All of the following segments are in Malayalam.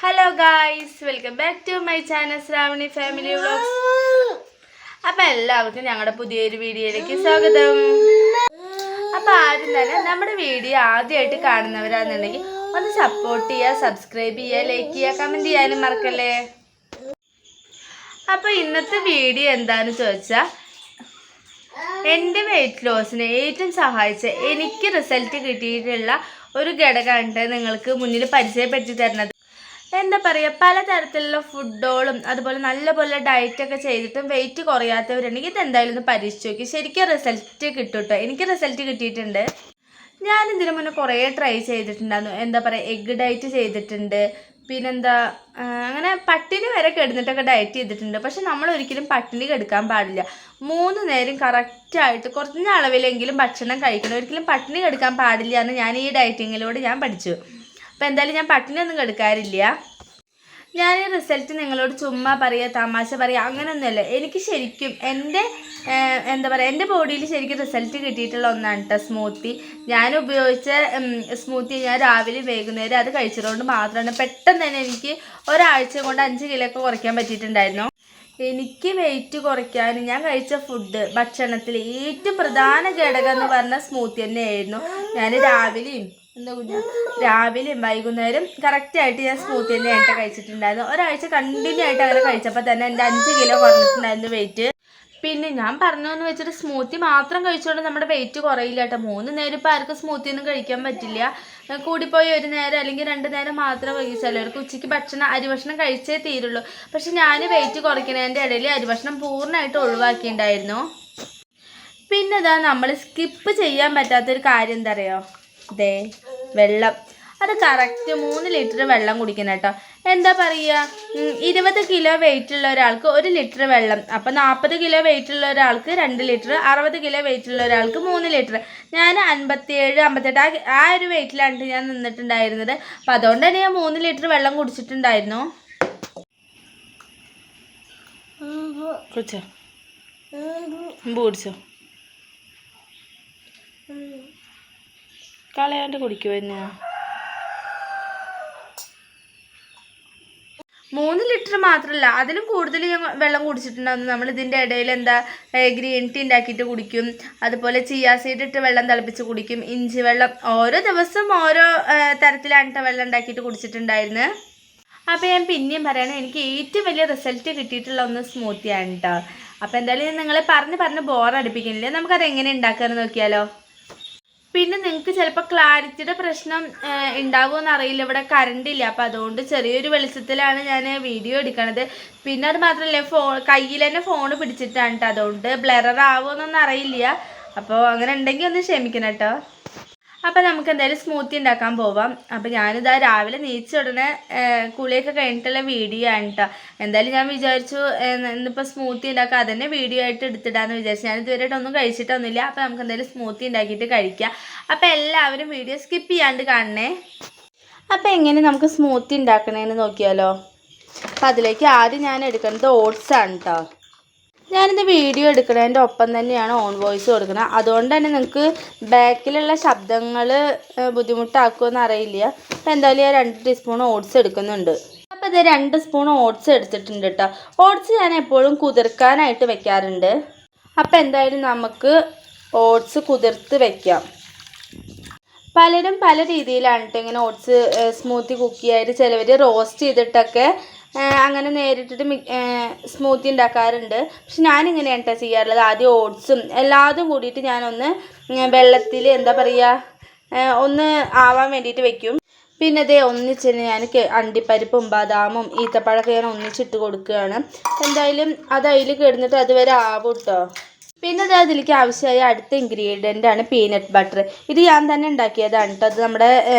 Hello guys, welcome back to my channel Shravani family vlogs. അപ്പം എല്ലാവർക്കും ഞങ്ങളുടെ പുതിയൊരു വീഡിയോയിലേക്ക് സ്വാഗതം. അപ്പം ആദ്യം തന്നെ നമ്മുടെ വീഡിയോ ആദ്യമായിട്ട് കാണുന്നവരാണെന്നുണ്ടെങ്കിൽ ഒന്ന് സപ്പോർട്ട് ചെയ്യുക, സബ്സ്ക്രൈബ് ചെയ്യുക, ലൈക്ക് ചെയ്യുക, കമൻറ്റ് ചെയ്യാനും മറക്കല്ലേ. അപ്പോൾ ഇന്നത്തെ വീഡിയോ എന്താണെന്ന് ചോദിച്ചാൽ, എൻ്റെ വെയിറ്റ് ലോസിനെ ഏറ്റവും സഹായിച്ച എനിക്ക് റിസൾട്ട് കിട്ടിയിട്ടുള്ള ഒരു ഘടകമുണ്ട് നിങ്ങൾക്ക് മുന്നിൽ പരിചയപ്പെടുത്തി തരുന്നത്. എന്താ പറയുക, പലതരത്തിലുള്ള ഫുഡുകളും അതുപോലെ നല്ലപോലെ ഡയറ്റൊക്കെ ചെയ്തിട്ടും വെയിറ്റ് കുറയാത്തവരുണ്ടെങ്കിൽ ഇതെന്തായാലും ഒന്ന് പരീക്ഷിച്ച് നോക്കി. ശരിക്കും റിസൾട്ട് കിട്ടും കേട്ടോ. എനിക്ക് റിസൾട്ട് കിട്ടിയിട്ടുണ്ട്. ഞാൻ ഇതിനു മുന്നേ കുറേ ട്രൈ ചെയ്തിട്ടുണ്ടായിരുന്നു. എന്താ പറയുക, എഗ്ഗ് ഡയറ്റ് ചെയ്തിട്ടുണ്ട്, പിന്നെന്താ അങ്ങനെ പട്ടിണി വരെ കിടന്നിട്ടൊക്കെ ഡയറ്റ് ചെയ്തിട്ടുണ്ട്. പക്ഷെ നമ്മൾ ഒരിക്കലും പട്ടിണി കിടക്കാൻ പാടില്ല. 3 നേരം കറക്റ്റായിട്ട് കുറഞ്ഞ അളവിലെങ്കിലും ഭക്ഷണം കഴിക്കണം. ഒരിക്കലും പട്ടിണി കിടക്കാൻ പാടില്ല എന്ന് ഞാൻ ഈ ഡയറ്റിങ്ങിലൂടെ ഞാൻ പഠിച്ചു. അപ്പോൾ എന്തായാലും ഞാൻ പട്ടിണിയൊന്നും കിടക്കാറില്ല. ഞാൻ ഈ റിസൾട്ട് നിങ്ങളോട് ചുമ്മാ പറയുക, തമാശ പറയുക അങ്ങനെയൊന്നുമല്ല. എനിക്ക് ശരിക്കും എന്താ പറയുക, എൻ്റെ ബോഡിയിൽ ശരിക്കും റിസൾട്ട് കിട്ടിയിട്ടുള്ള ഒന്നാണ് കേട്ടോ സ്മൂത്തി. ഞാൻ ഉപയോഗിച്ച സ്മൂത്തി ഞാൻ രാവിലെ വൈകുന്നേരം അത് കഴിച്ചതുകൊണ്ട് മാത്രമാണ് പെട്ടെന്ന് തന്നെ എനിക്ക് ഒരാഴ്ച കൊണ്ട് 5 കിലോ ഒക്കെ കുറയ്ക്കാൻ പറ്റിയിട്ടുണ്ടായിരുന്നു. എനിക്ക് വെയിറ്റ് കുറയ്ക്കാൻ ഞാൻ കഴിച്ച ഭക്ഷണത്തിൽ ഏറ്റവും പ്രധാന ഘടകം എന്ന് പറഞ്ഞാൽ സ്മൂത്തി തന്നെയായിരുന്നു. ഞാൻ രാവിലെയും വൈകുന്നേരം കറക്റ്റായിട്ട് ഞാൻ സ്മൂത്തി തന്നെയായിട്ട് കഴിച്ചിട്ടുണ്ടായിരുന്നു. ഒരാഴ്ച കണ്ടിന്യൂ ആയിട്ട് അങ്ങനെ കഴിച്ചപ്പോൾ തന്നെ എൻ്റെ 5 കിലോ കുറഞ്ഞിട്ടുണ്ടായിരുന്നു വെയിറ്റ്. പിന്നെ ഞാൻ പറഞ്ഞതെന്ന് വെച്ചിട്ട് സ്മൂത്തി മാത്രം കഴിച്ചുകൊണ്ട് നമ്മുടെ വെയിറ്റ് കുറയില്ല കേട്ടോ. 3 നേരം ഇപ്പോൾ ആർക്കും സ്മൂത്തി ഒന്നും കഴിക്കാൻ പറ്റില്ല. കൂടിപ്പോയി 1 നേരം അല്ലെങ്കിൽ 2 നേരം മാത്രം കഴിക്കും. ചിലവർക്ക് ഉച്ചയ്ക്ക് അരിഭക്ഷണം കഴിച്ചേ തീരുള്ളൂ. പക്ഷെ ഞാൻ വെയിറ്റ് കുറയ്ക്കുന്നതിൻ്റെ ഇടയിൽ അരിഭക്ഷണം പൂർണ്ണമായിട്ട് ഒഴിവാക്കിയിട്ടുണ്ടായിരുന്നു. പിന്നെ ഇതാ നമ്മൾ സ്കിപ്പ് ചെയ്യാൻ പറ്റാത്തൊരു കാര്യം എന്താ അറിയോ, വെള്ളം. അത് കറക്റ്റ് 3 ലിറ്റർ വെള്ളം കുടിക്കണം കേട്ടോ. എന്താ പറയുക, 20 കിലോ വെയിറ്റ് ഉള്ള ഒരാൾക്ക് 1 ലിറ്റർ വെള്ളം, അപ്പം 40 കിലോ വെയിറ്റ് ഉള്ള ഒരാൾക്ക് 2 ലിറ്റർ, 60 കിലോ വെയിറ്റ് ഉള്ള ഒരാൾക്ക് 3 ലിറ്റർ. ഞാൻ 57, 58 ആ ഒരു വെയിറ്റിലാണ് ഞാൻ നിന്നിട്ടുണ്ടായിരുന്നത്. അപ്പം അതുകൊണ്ട് തന്നെ ഞാൻ 3 ലിറ്റർ വെള്ളം കുടിച്ചിട്ടുണ്ടായിരുന്നു. കുടിച്ചോ, കുടിച്ചോ, കളയാണ്ട് കുടിക്കുമോ തന്നെ. 3 ലിറ്റർ മാത്രമല്ല, അതിലും കൂടുതൽ ഞാൻ വെള്ളം കുടിച്ചിട്ടുണ്ടായിരുന്നു. നമ്മൾ ഇതിൻ്റെ ഇടയിൽ ഗ്രീൻ ടീ ഉണ്ടാക്കിയിട്ട് കുടിക്കും, അതുപോലെ ചിയാ സീഡ് ഇട്ട് വെള്ളം തിളപ്പിച്ച് കുടിക്കും, ഇഞ്ചി വെള്ളം, ഓരോ ദിവസം ഓരോ തരത്തിലാണ് വെള്ളം ഉണ്ടാക്കിയിട്ട് കുടിച്ചിട്ടുണ്ടായിരുന്നു. അപ്പോൾ ഞാൻ പിന്നെയും പറയണം, എനിക്ക് ഏറ്റവും വലിയ റിസൾട്ട് കിട്ടിയിട്ടുള്ള ഒന്ന് സ്മൂത്തിയാണ് കേട്ടോ. അപ്പോൾ എന്തായാലും നിങ്ങളെ പറഞ്ഞ് ബോറടിപ്പിക്കുന്നില്ല. നമുക്കത് എങ്ങനെ ഉണ്ടാക്കാമെന്ന് നോക്കിയാലോ. പിന്നെ നിങ്ങൾക്ക് ചിലപ്പോൾ ക്ലാരിറ്റിയുടെ പ്രശ്നം ഉണ്ടാകുമെന്ന് അറിയില്ല. ഇവിടെ കറണ്ടില്ല, അപ്പോൾ അതുകൊണ്ട് ചെറിയൊരു വെളിച്ചത്തിലാണ് ഞാൻ വീഡിയോ എടുക്കണത്. പിന്നെ അത് മാത്രമല്ല, കയ്യിൽ തന്നെ ഫോൺ പിടിച്ചിട്ടാണ് കേട്ടോ. അതുകൊണ്ട് ബ്ലറർ ആവുമെന്നൊന്നും അറിയില്ല. അപ്പോൾ അങ്ങനെ ഉണ്ടെങ്കിൽ ഒന്ന് ക്ഷമിക്കണം കേട്ടോ. അപ്പോൾ നമുക്ക് എന്തായാലും സ്മൂത്തി ഉണ്ടാക്കാൻ പോവാം. അപ്പോൾ ഞാനിതാ രാവിലെ നീച്ച ഉടനെ കുളിയൊക്കെ കഴിഞ്ഞിട്ടുള്ള വീഡിയോ ആണ് കേട്ടോ. എന്തായാലും ഞാൻ വിചാരിച്ചു ഇന്നിപ്പോൾ സ്മൂത്തി ഉണ്ടാക്കുക, അതന്നെ വീഡിയോ ആയിട്ട് എടുത്തിടാമെന്ന് വിചാരിച്ചു. ഞാൻ ഇതുവരെയായിട്ടൊന്നും കഴിച്ചിട്ടൊന്നുമില്ല. അപ്പോൾ നമുക്ക് എന്തായാലും സ്മൂത്തി ഉണ്ടാക്കിയിട്ട് കഴിക്കാം. അപ്പോൾ എല്ലാവരും വീഡിയോ സ്കിപ്പ് ചെയ്യാണ്ട് കാണണേ. അപ്പോൾ എങ്ങനെ നമുക്ക് സ്മൂത്തി ഉണ്ടാക്കണേന്ന് നോക്കിയാലോ. അപ്പോൾ അതിലേക്ക് ആദ്യം ഞാൻ എടുക്കുന്നത് ഓട്സ് ആണ് കേട്ടോ. ഞാനിത് വീഡിയോ എടുക്കുന്നതിൻ്റെ ഒപ്പം തന്നെയാണ് ഓൺ വോയിസ് കൊടുക്കുന്നത്. അതുകൊണ്ട് തന്നെ നിങ്ങൾക്ക് ബാക്കിലുള്ള ശബ്ദങ്ങൾ ബുദ്ധിമുട്ടാക്കുമെന്ന് അറിയില്ല. അപ്പോൾ എന്തായാലും ഞാൻ 2 ടീസ്പൂൺ ഓട്സ് എടുക്കുന്നുണ്ട്. അപ്പോൾ ഇത് 2 സ്പൂൺ ഓട്സ് എടുത്തിട്ടുണ്ട് കേട്ടോ. ഓട്സ് ഞാൻ എപ്പോഴും കുതിർക്കാനായിട്ട് വെക്കാറുണ്ട്. അപ്പോൾ എന്തായാലും നമുക്ക് ഓട്സ് കുതിർത്ത് വെക്കാം. പലരും പല രീതിയിലാണ് കേട്ടോ ഇങ്ങനെ ഓട്സ് സ്മൂത്തി കുക്ക് ചെയ്യാറ്. ചിലവർ റോസ്റ്റ് ചെയ്തിട്ടൊക്കെ അങ്ങനെ നേരിട്ടിട്ട് സ്മൂത്തി ഉണ്ടാക്കാറുണ്ട്. പക്ഷെ ഞാനിങ്ങനെയാണ് കേട്ടോ ചെയ്യാറുള്ളത്. ആദ്യം ഓട്സും എല്ലാതും കൂടിയിട്ട് ഞാനൊന്ന് വെള്ളത്തിൽ എന്താ പറയുക ഒന്ന് ആവാൻ വേണ്ടിയിട്ട് വെക്കും. പിന്നെ അതേ ഒന്നിച്ച് ഞാൻ അണ്ടിപ്പരിപ്പും ബദാമും ഈത്തപ്പഴമൊക്കെ ഞാൻ ഒന്നിച്ചിട്ട് കൊടുക്കുകയാണ്. എന്തായാലും അത് അതിൽ കിടന്നിട്ട് അതുവരെ ആവും കേട്ടോ. പിന്നെ അത് അതിലേക്ക് ആവശ്യമായ അടുത്ത ഇൻഗ്രീഡിയൻ്റ് ആണ് പീനട്ട് ബട്ടർ. ഇത് ഞാൻ തന്നെ ഉണ്ടാക്കിയതാണ് കേട്ടോ. അത് നമ്മുടെ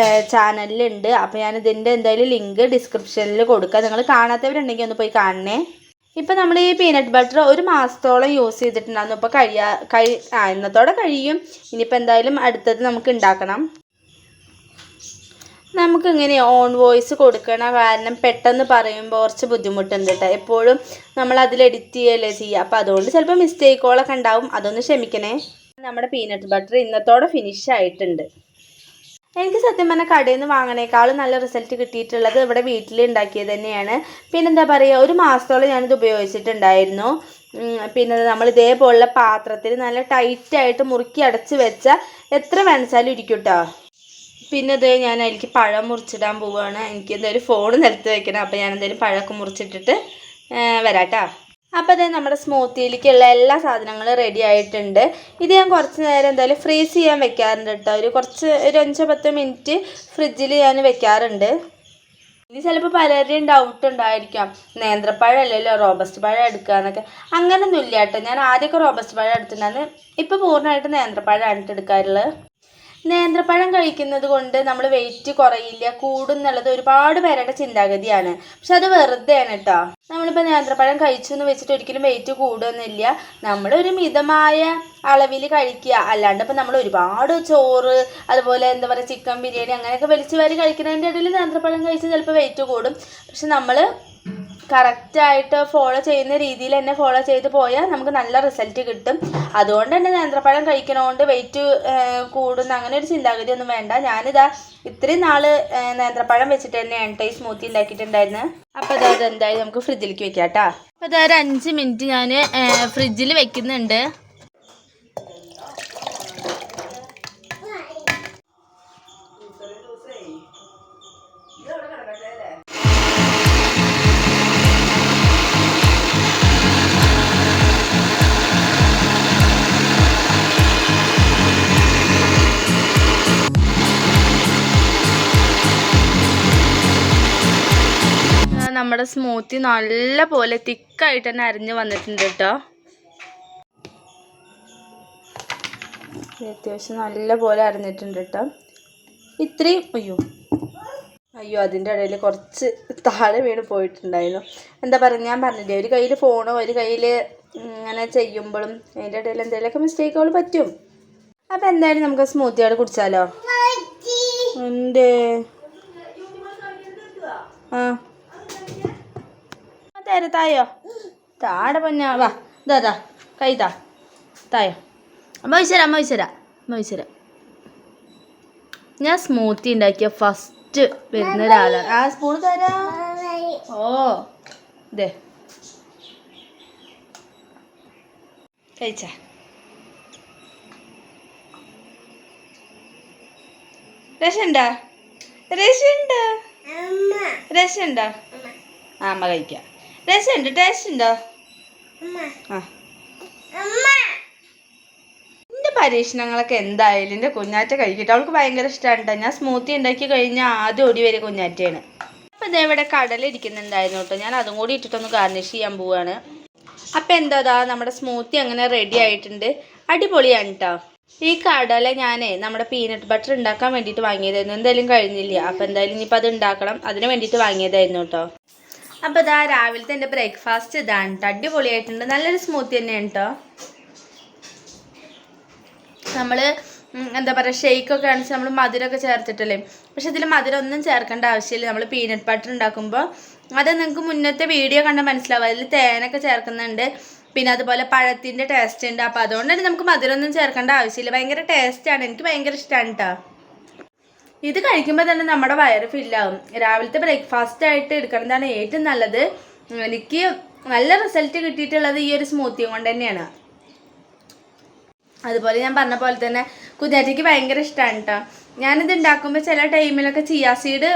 ചാനലിലുണ്ട്. അപ്പോൾ ഞാൻ ഇതിൻ്റെ എന്തായാലും ലിങ്ക് ഡിസ്ക്രിപ്ഷനിൽ കൊടുക്കാം. നിങ്ങൾ കാണാത്തവരുണ്ടെങ്കിൽ ഒന്ന് പോയി കാണണേ. ഇപ്പോൾ നമ്മൾ ഈ പീനട്ട് ബട്ടർ 1 മാസത്തോളം യൂസ് ചെയ്തിട്ടുണ്ടായിരുന്നു. ഇപ്പോൾ ഇന്നത്തോടെ കഴിയും. ഇനിയിപ്പോൾ എന്തായാലും അടുത്തത് നമുക്ക് ഉണ്ടാക്കണം. നമുക്കിങ്ങനെ ഓൺ വോയിസ് കൊടുക്കണ കാരണം പെട്ടെന്ന് പറയുമ്പോൾ കുറച്ച് ബുദ്ധിമുട്ടുണ്ട് കേട്ടോ. എപ്പോഴും നമ്മൾ അതിൽ എഡിറ്റ് ചെയ്യല്ലേ ചെയ്യുക. അപ്പോൾ അതുകൊണ്ട് ചിലപ്പോൾ മിസ്റ്റേക്കുകളൊക്കെ ഉണ്ടാവും, അതൊന്ന് ക്ഷമിക്കണേ. നമ്മുടെ പീനട്ട് ബട്ടർ ഇന്നത്തോടെ ഫിനിഷ് ആയിട്ടുണ്ട്. എനിക്ക് സത്യം പറഞ്ഞാൽ കടയിൽ നിന്ന് വാങ്ങണേക്കാളും നല്ല റിസൾട്ട് കിട്ടിയിട്ടുള്ളത് ഇവിടെ വീട്ടിൽ ഉണ്ടാക്കിയത് തന്നെയാണ്. പിന്നെന്താ പറയുക, ഒരു മാസത്തോളം ഞാനിത് ഉപയോഗിച്ചിട്ടുണ്ടായിരുന്നു. പിന്നെ നമ്മൾ ഇതേപോലുള്ള പാത്രത്തിൽ നല്ല ടൈറ്റായിട്ട് മുറുക്കി അടച്ച് വെച്ചാൽ എത്ര വേണിച്ചാലും ഇരിക്കും കേട്ടോ. പിന്നെ ഇത് ഞാൻ അതിലേക്ക് പഴം മുറിച്ചിടാൻ പോവുകയാണ്. എനിക്ക് എന്തായാലും ഫോൺ നിലത്ത് വെക്കണം. അപ്പോൾ ഞാൻ എന്തായാലും പഴമൊക്കെ മുറിച്ചിട്ടിട്ട് വരാട്ടോ. അപ്പോൾ അതേ നമ്മുടെ സ്മൂത്തിയിലേക്കുള്ള എല്ലാ സാധനങ്ങളും റെഡി ആയിട്ടുണ്ട്. ഇത് ഞാൻ കുറച്ച് നേരം എന്തായാലും ഫ്രീസ് ചെയ്യാൻ വെക്കാറുണ്ട് കേട്ടോ. ഒരു 5-10 മിനിറ്റ് ഫ്രിഡ്ജിൽ ഞാൻ വെക്കാറുണ്ട്. ഇനി ചിലപ്പോൾ പലരുടെയും ഡൗട്ട് ഉണ്ടായിരിക്കാം, നേന്ത്രപ്പഴം അല്ലല്ലോ റോബസ്റ്റ് പഴം എടുക്കാന്നൊക്കെ. അങ്ങനൊന്നും ഇല്ല കേട്ടോ. ഞാൻ ആദ്യമൊക്കെ റോബസ്റ്റ് പഴം എടുത്തിട്ടുണ്ടായിരുന്നു. ഇപ്പോൾ പൂർണ്ണമായിട്ട് നേന്ത്രപ്പഴമാണ് എടുക്കാറുള്ളത്. നേന്ത്രപ്പഴം കഴിക്കുന്നത് കൊണ്ട് നമ്മൾ വെയിറ്റ് കുറയില്ല, കൂടും എന്നുള്ളത് ഒരുപാട് പേരുടെ ചിന്താഗതിയാണ്. പക്ഷെ അത് വെറുതെയാണ് കേട്ടോ. നമ്മളിപ്പോൾ നേന്ത്രപ്പഴം കഴിച്ചു എന്ന് വെച്ചിട്ട് ഒരിക്കലും വെയിറ്റ് കൂടുന്നില്ല. നമ്മളൊരു മിതമായ അളവിൽ കഴിക്കുക. അല്ലാണ്ട് ഇപ്പം നമ്മൾ ഒരുപാട് ചോറ്, അതുപോലെ എന്താ പറയുക ചിക്കൻ ബിരിയാണി അങ്ങനെയൊക്കെ വലിച്ചു വാരി കഴിക്കുന്നതിൻ്റെ ഇടയിൽ നേന്ത്രപ്പഴം കഴിച്ച് ചിലപ്പോൾ വെയിറ്റ് കൂടും. പക്ഷെ നമ്മൾ കറക്റ്റായിട്ട് ഫോളോ ചെയ്യുന്ന രീതിയിൽ തന്നെ ഫോളോ ചെയ്ത് പോയാൽ നമുക്ക് നല്ല റിസൾട്ട് കിട്ടും. അതുകൊണ്ട് തന്നെ നേന്ത്രപ്പഴം കഴിക്കണോണ്ട് വെയിറ്റ് കൂടുന്ന അങ്ങനെ ഒരു ചിന്താഗതി ഒന്നും വേണ്ട. ഞാനിതാ ഇത്രയും നാൾ നേന്ത്രപ്പഴം വെച്ചിട്ട് തന്നെയാണ് ഈ സ്മൂത്തി ഉണ്ടാക്കിയിട്ടുണ്ടായിരുന്നത്. അപ്പോൾ അതെന്തായാലും നമുക്ക് ഫ്രിഡ്ജിലേക്ക് വെക്കാം കേട്ടോ. അപ്പോൾ ഒരു 5 മിനിറ്റ് ഞാൻ ഫ്രിഡ്ജിൽ വെക്കുന്നുണ്ട്. നമ്മുടെ സ്മൂത്തി നല്ല പോലെ തിക്കായിട്ട് തന്നെ അരിഞ്ഞ് വന്നിട്ടുണ്ട് കേട്ടോ. അത്യാവശ്യം നല്ല പോലെ അരിഞ്ഞിട്ടുണ്ട് കേട്ടോ. ഇത്രയും അയ്യോ അതിൻ്റെ ഇടയിൽ കുറച്ച് താഴെ വീണ് പോയിട്ടുണ്ടായിരുന്നു. എന്താ പറയുക, ഞാൻ പറഞ്ഞില്ലേ ഒരു കയ്യിൽ ഫോണോ ഒരു കയ്യിൽ ഇങ്ങനെ ചെയ്യുമ്പോഴും അതിൻ്റെ ഇടയിൽ എന്തെങ്കിലുമൊക്കെ മിസ്റ്റേക്കുകൾ പറ്റും. അപ്പോൾ എന്തായാലും നമുക്ക് സ്മൂത്തിയോട് കുടിച്ചാലോ. എന്തേ തര തായോ താടെ പൊന്നാ വാ ഇതാ കൈ തായോ അമ്മ വിശരാ. ഞാൻ സ്മൂത്തി ഉണ്ടാക്കിയ ഫസ്റ്റ് വരുന്ന ഒരാളാണ്. ആ സ്പൂൺ തരാ. ഓ ഇതേ കഴിച്ച രസമുണ്ടാ? അമ്മ കഴിക്കാം. രസമുണ്ട്, ടേസ്റ്റ് ഉണ്ടോ? ആ എൻ്റെ പരീക്ഷണങ്ങളൊക്കെ എന്തായാലും എൻ്റെ കുഞ്ഞാറ്റ കഴിക്കട്ടെ. അവൾക്ക് ഭയങ്കര ഇഷ്ടമാണ് കേട്ടോ. ഞാൻ സ്മൂത്തി ഉണ്ടാക്കി കഴിഞ്ഞാൽ ആദ്യം ഓടി വരെ കുഞ്ഞാറ്റയാണ്. അപ്പോൾ ഇതേവിടെ കടല ഇരിക്കുന്നുണ്ടായിരുന്നു കേട്ടോ. ഞാൻ അതും കൂടി ഇട്ടിട്ടൊന്ന് ഗാർണിഷ് ചെയ്യാൻ പോവുകയാണ്. അപ്പോൾ എന്താ നമ്മുടെ സ്മൂത്തി അങ്ങനെ റെഡി ആയിട്ടുണ്ട്. അടിപൊളിയാണ് കേട്ടോ. ഈ കടല ഞാൻ നമ്മുടെ പീനട്ട് ബട്ടർ ഉണ്ടാക്കാൻ വേണ്ടിയിട്ട് വാങ്ങിയതായിരുന്നു. എന്തായാലും കഴിഞ്ഞില്ല. അപ്പോൾ എന്തായാലും ഇനിയിപ്പോൾ അത് ഉണ്ടാക്കണം, അതിന് വേണ്ടിയിട്ട് വാങ്ങിയതായിരുന്നു കേട്ടോ. അപ്പോൾ ഇതാ രാവിലത്തെ എൻ്റെ ബ്രേക്ക്ഫാസ്റ്റ് ഇതാണ് കേട്ടോ. അടിപൊളിയായിട്ടുണ്ട്. നല്ലൊരു സ്മൂത്തി തന്നെയാണ് കേട്ടോ. നമ്മൾ എന്താ പറയുക ഷെയ്ക്കൊക്കെ ആണെന്ന് നമ്മൾ മധുരമൊക്കെ ചേർത്തിട്ടല്ലേ. പക്ഷെ ഇതിൽ മധുരം ഒന്നും ചേർക്കേണ്ട ആവശ്യമില്ല. നമ്മൾ പീനട്ട് ബട്ടർ ഉണ്ടാക്കുമ്പോൾ അത് നിങ്ങൾക്ക് മുന്നത്തെ വീഡിയോ കണ്ടാൽ മനസ്സിലാവും. അതിൽ തേനൊക്കെ ചേർക്കുന്നുണ്ട്. പിന്നെ അതുപോലെ പഴത്തിൻ്റെ ടേസ്റ്റ് ഉണ്ട്. അപ്പോൾ അതുകൊണ്ട് തന്നെ നമുക്ക് മധുരമൊന്നും ചേർക്കേണ്ട ആവശ്യമില്ല. ഭയങ്കര ടേസ്റ്റാണ്. എനിക്ക് ഭയങ്കര ഇഷ്ടമാണ് കേട്ടോ. ഇത് കഴിക്കുമ്പോൾ തന്നെ നമ്മുടെ വയറ് ഫില്ലാവും. രാവിലത്തെ ബ്രേക്ക്ഫാസ്റ്റ് ആയിട്ട് എടുക്കുന്നതാണ് ഏറ്റവും നല്ലത്. എനിക്ക് നല്ല റിസൾട്ട് കിട്ടിയിട്ടുള്ളത് ഈ ഒരു സ്മൂത്തി കൊണ്ട് തന്നെയാണ്. അതുപോലെ ഞാൻ പറഞ്ഞ പോലെ തന്നെ കുഞ്ഞാറ്റയ്ക്ക് ഭയങ്കര ഇഷ്ടമാണ് കേട്ടോ. ഞാനിത് ഉണ്ടാക്കുമ്പോൾ ചില ടൈമിലൊക്കെ ചിയാ സീഡ്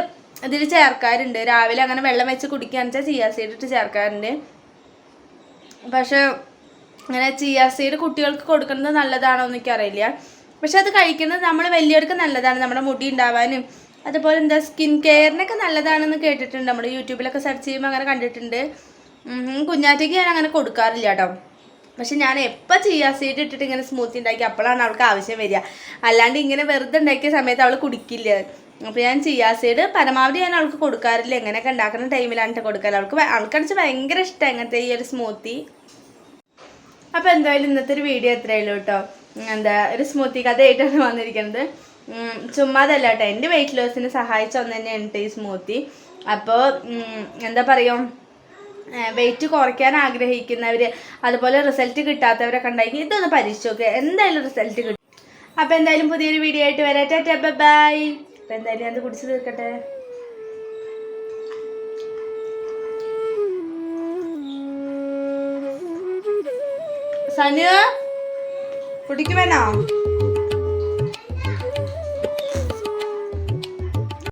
ഇതിൽ ചേർക്കാറുണ്ട്. രാവിലെ അങ്ങനെ വെള്ളം വെച്ച് കുടിക്കുകയെന്ന് വെച്ചാൽ ചിയാ സീഡ് ഇട്ട് ചേർക്കാറുണ്ട്. പക്ഷെ അങ്ങനെ ചിയാ സീഡ് കുട്ടികൾക്ക് കൊടുക്കുന്നത് നല്ലതാണോ എന്ന് എനിക്കറിയില്ല. പക്ഷെ അത് കഴിക്കുന്നത് നമ്മൾ വലിയവർക്ക് നല്ലതാണ്. നമ്മുടെ മുടി ഉണ്ടാവാനും അതുപോലെ എന്താ സ്കിൻ കെയറിനൊക്കെ നല്ലതാണെന്ന് കേട്ടിട്ടുണ്ട്. നമ്മൾ യൂട്യൂബിലൊക്കെ സെർച്ച് ചെയ്യുമ്പോൾ അങ്ങനെ കണ്ടിട്ടുണ്ട്. കുഞ്ഞാറ്റയ്ക്ക് ഞാൻ അങ്ങനെ കൊടുക്കാറില്ല കേട്ടോ. പക്ഷെ ഞാൻ എപ്പോൾ ചിയാ സീഡ് ഇട്ടിട്ട് ഇങ്ങനെ സ്മൂത്തി ഉണ്ടാക്കി അപ്പോഴാണ് അവൾക്ക് ആവശ്യം വരിക. അല്ലാണ്ട് ഇങ്ങനെ വെറുതെ ഉണ്ടാക്കിയ സമയത്ത് അവൾ കുടിക്കില്ല. അപ്പോൾ ഞാൻ ചിയാ സീഡ് പരമാവധി ഞാൻ അവൾക്ക് കൊടുക്കാറില്ല. എങ്ങനെയൊക്കെ ഉണ്ടാക്കുന്ന ടൈമിലാണ് കൊടുക്കാറ്. അവൾക്കടിച്ച് ഭയങ്കര ഇഷ്ടമാണ് ഇങ്ങനത്തെ ഈ ഒരു സ്മൂത്തി. അപ്പോൾ എന്തായാലും ഇന്നത്തെ ഒരു വീഡിയോ എത്രയുള്ളൂ കേട്ടോ. എന്താ ഒരു സ്മൂത്തി കഥയായിട്ടാണ് വന്നിരിക്കുന്നത്. ചുമ്മാതല്ല കേട്ടോ, എൻ്റെ വെയിറ്റ് ലോസിന് സഹായിച്ച ഒന്ന് തന്നെയാണ് ഈ സ്മൂത്തി. അപ്പോൾ എന്താ പറയുക, വെയിറ്റ് കുറയ്ക്കാൻ ആഗ്രഹിക്കുന്നവർ അതുപോലെ റിസൾട്ട് കിട്ടാത്തവരൊക്കെ ഉണ്ടെങ്കിൽ ഇതൊന്ന് പരീക്ഷിച്ച് നോക്കുക. എന്തായാലും റിസൾട്ട് കിട്ടും. അപ്പം എന്തായാലും പുതിയൊരു വീഡിയോ ആയിട്ട് വരാം. Tata bye. അപ്പം എന്തായാലും ഞാൻ കുടിച്ച് തീർക്കട്ടെ. സനു കുടിക്കുമെന്നോ?